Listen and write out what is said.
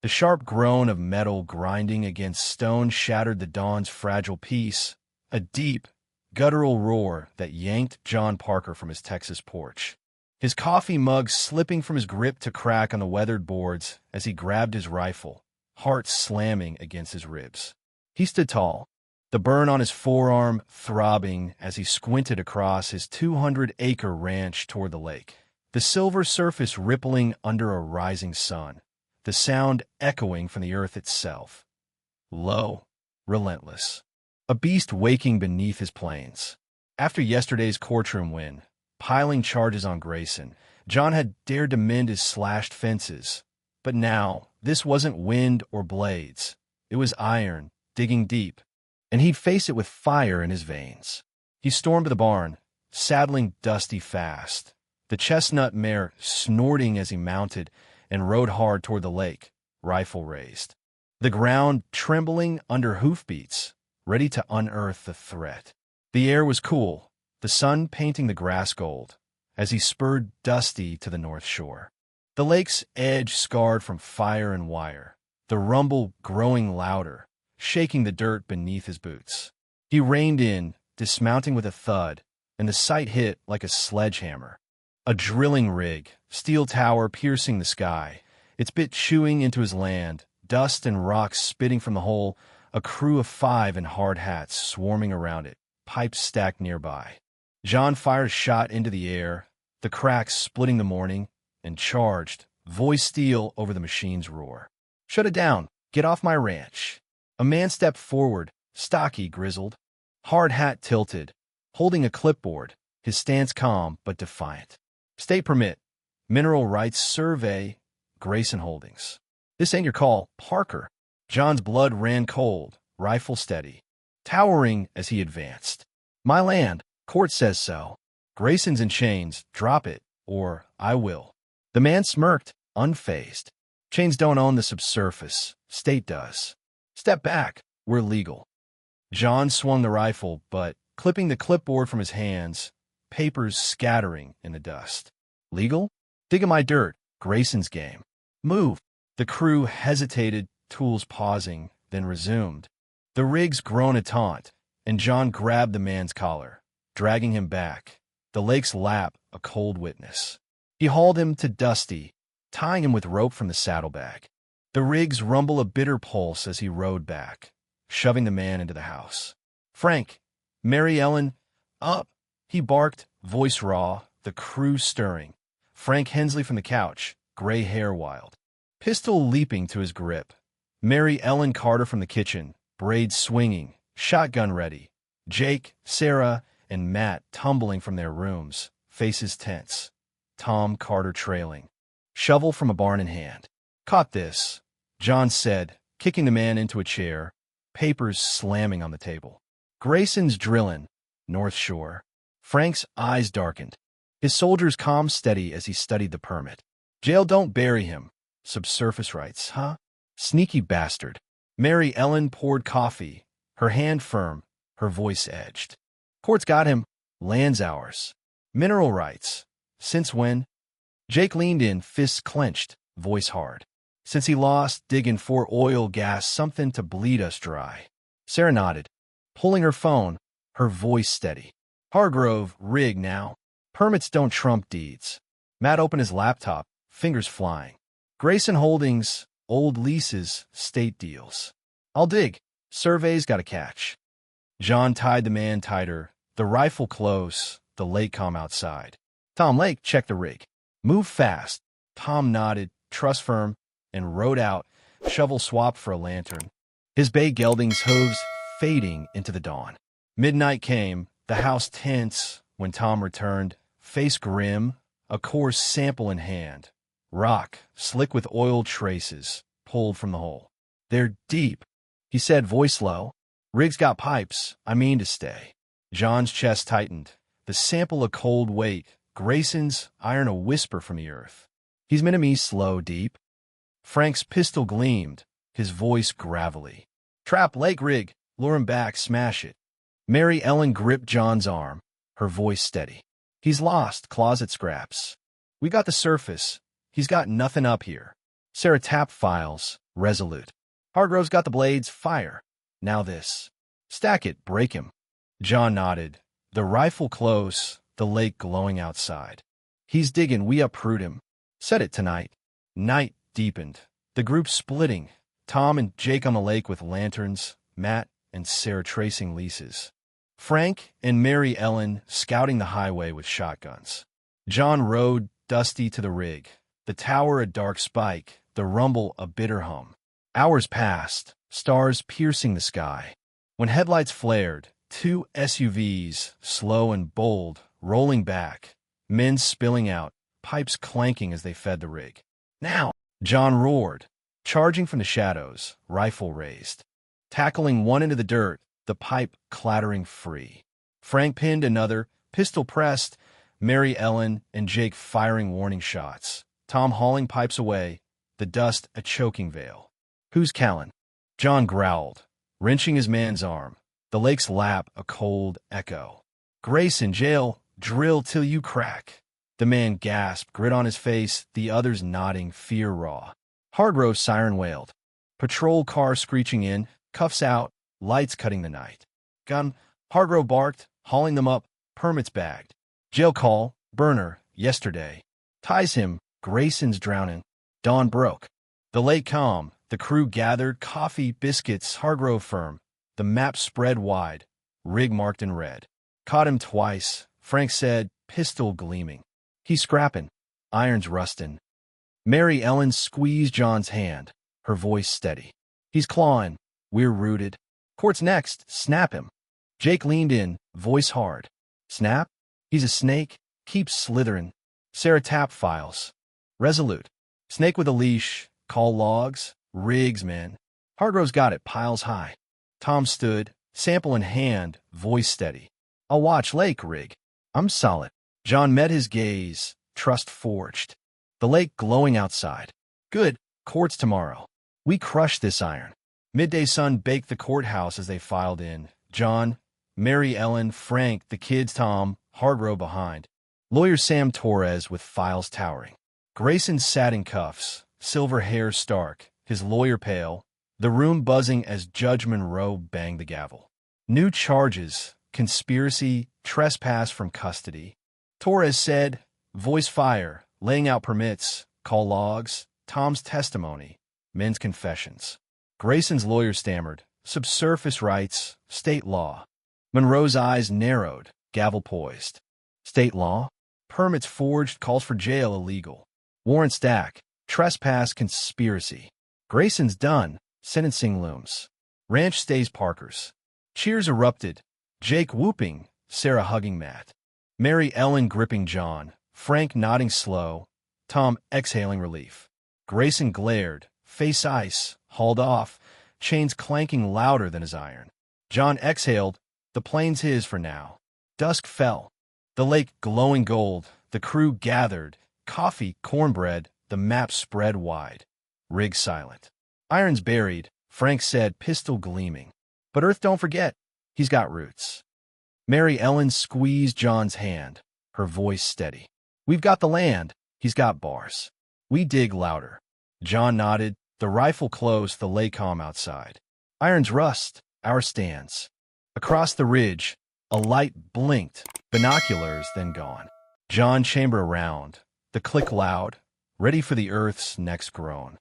The sharp groan of metal grinding against stone shattered the dawn's fragile peace, a deep, guttural roar that yanked John Parker from his Texas porch. His coffee mug slipping from his grip to crack on the weathered boards as he grabbed his rifle, heart slamming against his ribs. He stood tall, the burn on his forearm throbbing as he squinted across his 200-acre ranch toward the lake, the silver surface rippling under a rising sun, the sound echoing from the earth itself. Low, relentless, a beast waking beneath his plains. After yesterday's courtroom win, piling charges on Grayson, John had dared to mend his slashed fences. But now, this wasn't wind or blades. It was iron, digging deep, and he'd face it with fire in his veins. He stormed to the barn, saddling Dusty fast, the chestnut mare snorting as he mounted and rode hard toward the lake, rifle raised. The ground trembling under hoofbeats, ready to unearth the threat. The air was cool, the sun painting the grass gold, as he spurred Dusty to the north shore. The lake's edge scarred from fire and wire, the rumble growing louder, shaking the dirt beneath his boots. He reined in, dismounting with a thud, and the sight hit like a sledgehammer. A drilling rig, steel tower piercing the sky, its bit chewing into his land, dust and rocks spitting from the hole, a crew of 5 in hard hats swarming around it, pipes stacked nearby. John fired a shot into the air, the cracks splitting the morning, and charged, voice steel over the machine's roar. "Shut it down! Get off my ranch!" A man stepped forward, stocky, grizzled, hard hat tilted, holding a clipboard, his stance calm but defiant. "State permit. Mineral rights survey. Grayson Holdings." "This ain't your call, Parker." John's blood ran cold, rifle steady, towering as he advanced. "My land. Court says so. Grayson's in chains. Drop it, or I will." The man smirked, unfazed. "Chains don't own the subsurface. State does. Step back. We're legal." John swung the rifle, but, clipping the clipboard from his hands, papers scattering in the dust. "Legal? Dig in my dirt. Grayson's game. Move." The crew hesitated, tools pausing, then resumed. The rig's grown a taunt, and John grabbed the man's collar, dragging him back, the lake's lap a cold witness. He hauled him to Dusty, tying him with rope from the saddlebag. The rigs rumble a bitter pulse as he rode back, shoving the man into the house. "Frank, Mary Ellen, up!" he barked, voice raw, the crew stirring. Frank Hensley from the couch, gray hair wild, pistol leaping to his grip. Mary Ellen Carter from the kitchen, braids swinging, shotgun ready. Jake, Sarah, and Matt tumbling from their rooms, faces tense. Tom Carter trailing, shovel from a barn in hand. "Caught this," John said, kicking the man into a chair, papers slamming on the table. "Grayson's drillin', North Shore." Frank's eyes darkened, his soldiers calm steady as he studied the permit. "Jail don't bury him. Subsurface rights, huh? Sneaky bastard." Mary Ellen poured coffee, her hand firm, her voice edged. "Court's got him. Land's ours. Mineral rights. Since when?" Jake leaned in, fists clenched, voice hard. "Since he lost, digging for oil, gas, something to bleed us dry." Sarah nodded, pulling her phone, her voice steady. "Hargrove, rig now. Permits don't trump deeds." Matt opened his laptop, fingers flying. "Grayson Holdings, old leases, state deals. I'll dig. Survey's got a catch." John tied the man tighter, the rifle close, the lake calm outside. "Tom Lake, check the rig. Move fast." Tom nodded, truss firm, and rode out, shovel swapped for a lantern, his bay gelding's hooves fading into the dawn. Midnight came, the house tense, when Tom returned, face grim, a coarse sample in hand. Rock, slick with oil traces, pulled from the hole. "They're deep," he said, voice low. "Rig's got pipes. I mean to stay." John's chest tightened, the sample a cold weight, Grayson's iron a whisper from the earth. "He's meant to me slow, deep." Frank's pistol gleamed, his voice gravelly. "Trap lake rig. Lure him back, smash it." Mary Ellen gripped John's arm, her voice steady. "He's lost, closet scraps. We got the surface. He's got nothing up here." Sarah tapped files, resolute. Hargrove's got the blades, fire. Now this. Stack it, break him. John nodded. The rifle close, the lake glowing outside. He's digging, we uproot him. Set it tonight. Night deepened. The group splitting. Tom and Jake on the lake with lanterns, Matt and Sarah tracing leases. Frank and Mary Ellen scouting the highway with shotguns. John rode, dusty, to the rig. The tower a dark spike, the rumble a bitter hum. Hours passed, stars piercing the sky. When headlights flared, two SUVs, slow and bold, rolling back, men spilling out, pipes clanking as they fed the rig. Now! John roared, charging from the shadows, rifle raised. Tackling one into the dirt, the pipe clattering free. Frank pinned another, pistol pressed, Mary Ellen and Jake firing warning shots. Tom hauling pipes away, the dust a choking veil. Who's Callan? John growled, wrenching his man's arm. The lake's lap a cold echo. Grace in jail, drill till you crack. The man gasped, grit on his face, the others nodding, fear raw. Hargrove's siren wailed. Patrol car screeching in, cuffs out, lights cutting the night. Gun, Hargrove barked, hauling them up, permits bagged. Jail call, burner, yesterday. Ties him, Grayson's drowning. Dawn broke. The lake calm, the crew gathered, coffee, biscuits, Hargrove firm. The map spread wide, rig marked in red. Caught him twice, Frank said, pistol gleaming. He's scrapping, irons rustin'. Mary Ellen squeezed John's hand, her voice steady. He's clawing, we're rooted. Court's next, snap him. Jake leaned in, voice hard. Snap? He's a snake, keeps slithering. Sarah tapped files. Resolute. Snake with a leash, call logs, rigs, men. Hargrove's got it, piles high. Tom stood, sample in hand, voice steady. I'll watch lake, rig. I'm solid. John met his gaze, trust forged. The lake glowing outside. Good, court's tomorrow. We crush this iron. Midday sun baked the courthouse as they filed in. John, Mary Ellen, Frank, the kids, Tom, Hargrove behind. Lawyer Sam Torres with files towering. Grayson sat in cuffs, silver hair stark, his lawyer pale, the room buzzing as Judge Monroe banged the gavel. New charges, conspiracy, trespass from custody. Torres said, voice fire, laying out permits, call logs, Tom's testimony, men's confessions. Grayson's lawyer stammered, subsurface rights, state law. Monroe's eyes narrowed, gavel poised. State law? Permits forged, calls for jail illegal. Warrant stack, trespass conspiracy. Grayson's done, sentencing looms. Ranch stays Parker's. Cheers erupted, Jake whooping, Sarah hugging Matt. Mary Ellen gripping John, Frank nodding slow, Tom exhaling relief. Grayson glared, face ice, hauled off, chains clanking louder than his iron. John exhaled, the plane's his for now. Dusk fell. The lake glowing gold, the crew gathered, coffee, cornbread, the map spread wide. Rig silent. Irons buried, Frank said, pistol gleaming. But Earth don't forget, he's got roots. Mary Ellen squeezed John's hand, her voice steady. We've got the land, he's got bars. We dig louder. John nodded, the rifle close, the lake calm outside. Irons rust, our stands. Across the ridge, a light blinked, binoculars then gone. John chamber around, the click loud, ready for the Earth's next groan.